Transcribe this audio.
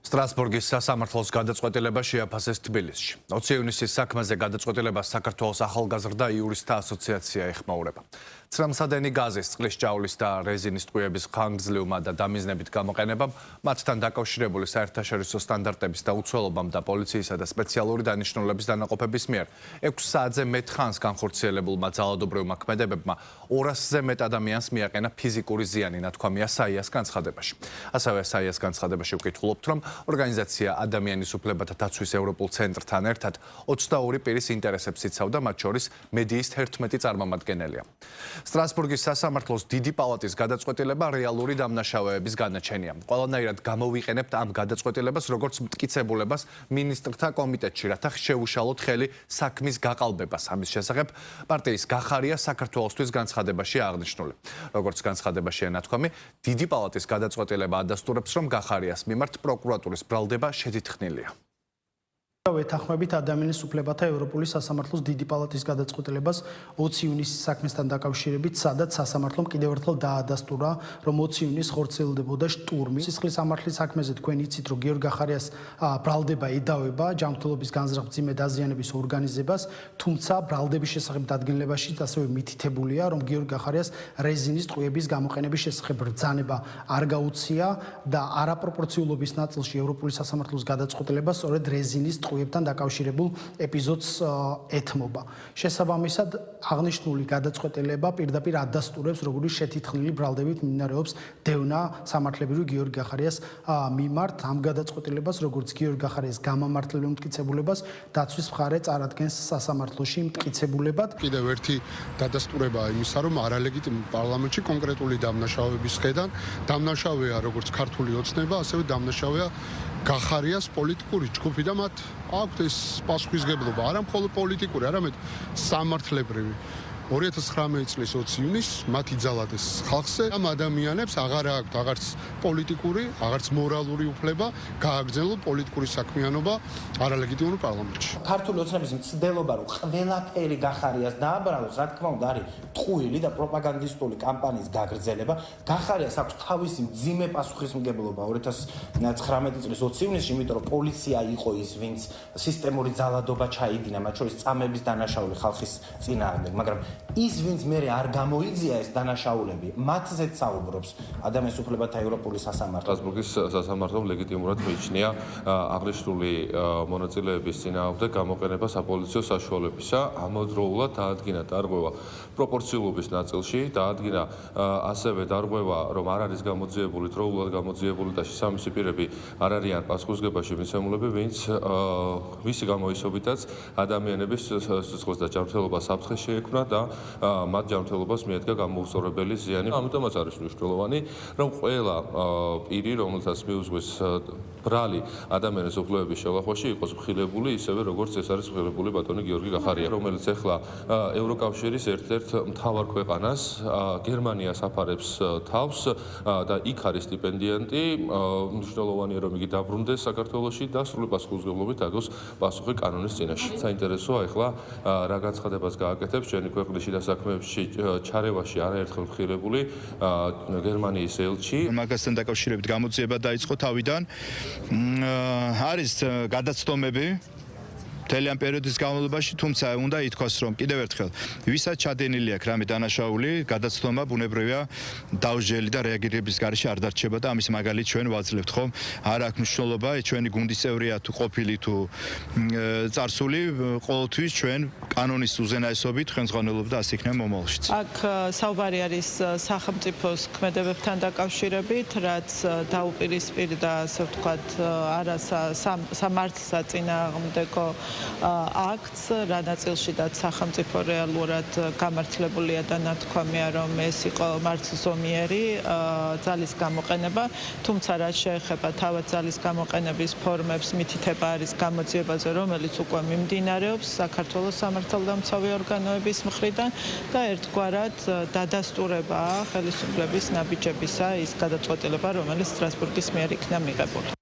სტრასბურგის სასამართლოს გადაწყვეტილება შეაფასეს თბილისში. 20 ივნისის საქმეზე გადაწყვეტილებას საქართველოს ახალგაზრდა იურისტთა ასოციაცია ეხმაურება. ცრემლსადენი გაზის, წყლის ჭაულის და რეზინის ტყვიების ხანგრძლივმა და დამიზნებით გამოყენებამ, მათთან დაკავშირებული საერთაშორისო სტანდარტების და უცველობამ და პოლიციისა და სპეციალური დანიშნულების დანაყოფების მიერ 6 საათზე მეტ ხანს განხორციელებულმა ძალადობრივმა ქმედებებმა 200-ზე მეტ ადამიანს მიაყენა ფიზიკური ზიანი, ნათქვამია საიას განცხადებაში. ასევე საიას განცხადებაში ვკითხულობთ, რომ ორგანიზაცია ადამიანის უფლებათა დაცვის ევროპულ ცენტრთან ერთად 22 პირის ინტერესებს იცავდა, მათ შორის მედიის 11 წარმომადგენელია. სტრასბურგის სასამართლოს დიდი პალატის გადაწყვეტილება რეალური დამნაშავეების განაჩენია. ყველანაირად გამოვიყენებთ ამ გადაწყვეტილებას როგორც მტკიცებულებას მინისტრთა კომიტეტში, რათა შეუშალოთ ხელი საქმის გაყალბებას. ამის შესახებ პარტიის გახარია საქართველოსთვის განცხადებაში აღნიშნული. როგორც განცხადებაშია ნათქვამი, დიდი პალატის გადაწყვეტილება ადასტურებს, რომ გახარიას მიმართ პროკურატურის ბრალდება შეთითქმელია. ეთანხმებით ადამიანის უფლებათა ევროპული სასამართლოს დიდი პალატის გადაწყვეტილებას 20 ივნისის საქმესთან დაკავშირებით, სადაც სასამართლომ კიდევ ერთხელ დაადასტურა, რომ 20 ივნისს ხორციელდებოდა შტურმი. სისხლის სამართლის საქმეზე თქვენ იცით, რომ გიორგი გახარიას ბრალდება ედავება ჯანმრთელობის განზრახ-მძიმე დაზიანების ორგანიზებას, თუმცა ბრალდების შესახებ დადგენილებაშიც ასევე მითითებულია, რომ გიორგი გახარიას რეზინის ტყვიების გამოყენების შესახებ ბრძანება არ გაუწია და არაპროპორციულობის ნაწილში ევროპული სასამართლოს გადაწყვეტილება სწორედ რეზინის ტყვიებთან დაკავშირებულ ეპიზოდს ეთმობა. შესაბამისად, აღნიშნული გადაწყვეტილება პირდაპირ ადასტურებს, როგორი შეთითქმული ბრალდებით მიმდინარეობს დევნა სამართლებრივი გიორგი გახარიას მიმართ. ამ გადაწყვეტილებას, როგორც გიორგი გახარიას გამამართლებელი მტკიცებულებას, დაცვის მხარე წარადგენს სასამართლოში მტკიცებულებად. კიდევ ერთი დადასტურება იმისა, რომ არალეგიტიმური პარლამენტში კონკრეტული დამნაშავეების ხედან დამნაშავეა როგორც ქართული ოცნება, ასევე დამნაშავეა გახარიას პოლიტიკური ჯგუფი და მათ აქვთ ეს პასუხისმგებლობა, არა მხოლოდ პოლიტიკური, არამედ სამართლებრივი. 2019 წლის 20 ივნისს მათ იძალადეს ხალხზე, ამ ადამიანებს აღარ აქვთ აღარც პოლიტიკური, აღარც მორალური უფლება გააგრძელონ პოლიტიკური საქმიანობა არალეგიტიმურ პარლამენტში. ქართული ოცნების მცდელობა, რომ ყველაფერი გახარიას დააბრალოს, რა თქმა უნდა, არის ტყუილი და პროპაგანდისტული კამპანიის გაგრძელება. გახარიას აქვს თავისი მძიმე პასუხისმგებლობა 2019 წლის 20 ივნისში, იმიტომ რომ პოლიცია იყო ის, ვინც სისტემური ძალადობა ჩაიდინა, მათ შორის წამების დანაშაული ხალხის წინააღმდეგ, მაგრამ ის, ვინც მერე არ გამოიძია ეს დანაშაულები, მათზეც საუბრობს ადამიანის უფლებათა ევროპული სასამართლო. სტრასბურგის სასამართლომ ლეგიტიმურად მიიჩნია აღნიშნული მონაწილეების წინააღმდეგ გამოყენება საპოლიციო საშუალებისა. ამავდროულად დაადგინა დარღვევა პროპორციულობის ნაწილში, დაადგინა ასევე დარღვევა, რომ არ არის გამოძიებული, დროულად გამოძიებული და შესაბამისი პირები არ არიან პასუხისმგებაში მიცემულები, ვინც მისი გამოისობითაც ადამიანების სიცოცხლეს და ჯანმრთელობას საფრთხე შეექმნა და მათ ჯანმრთელობას მიადგა გამოუსწორებელი ზიანი. ამიტომაც არის მნიშვნელოვანი, რომ ყველა პირი, რომელსაც მიუძღვის ბრალი ადამიანის უფლებების შელახვაში, იყოს მხილებული, ისევე როგორც ეს არის მხილებული ბატონი გიორგი გახარია, რომელიც ახლა ევროკავშირის ერთ-ერთ მთავარ ქვეყანას გერმანიას აფარებს თავს და იქ არის სტიპენდიანტი. მნიშვნელოვანია, რომ იგი დაბრუნდეს საქართველოში და სრული პასუხისმგებლობით აგოს პასუხი კანონის წინაშე. საინტერესოა ახლა რა განცხადებას გააკეთებს ჩვენი ქვეყნის შიდა საქმეებში ჩარევაში არაერთხელ მხილებული გერმანიის ელჩი. მაგასთან დაკავშირებით გამოძიება დაიწყო თავიდან. არის გადაცდომები მთელი ამ პერიოდის განმავლობაში, თუმცა უნდა ითქვას, რომ კიდევ ერთხელ ვისაც ჩადენილი აქვს რამე დანაშაული, გადაცდომა ბუნებრივია დაუჟელი და რეაგირების გარეშე არ დარჩება და ამის მაგალითს ჩვენ ვაძლევთ ხომ. არ აქვს მნიშვნელობა, ჩვენი გუნდის წევრია თუ ყოფილი თუ წარსული, ყოველთვის ჩვენ კანონის უზენაესობით ხელმძღვანელობ და ასე იქნება მომავალშიც. აქ საუბარი არის სახელმწიფოს ქმედებებთან დაკავშირებით, რაც დაუპირისპირდა, ასე ვთქვათ, არა სამართლსაწინააღმდეგო აქტს, რა ნაწილშიდაც სახელმწიფო რეალურად გამართლებულია და ნათქვამია, რომ ეს იყო მართლზომიერი ძალის გამოყენება, თუმცა რაც შეეხება თავად ძალის გამოყენების ფორმებს, მითითება არის გამოძიებაზე, რომელიც უკვე მიმდინარეობს საქართველოს სამართალდამცავი ორგანოების მხრიდან და ერთგვარად დადასტურებაა ხელისუფლების ნაბიჯებისა ის გადაწყვეტილება, რომელიც სტრასბურგის მიერ იქნა მიღებული.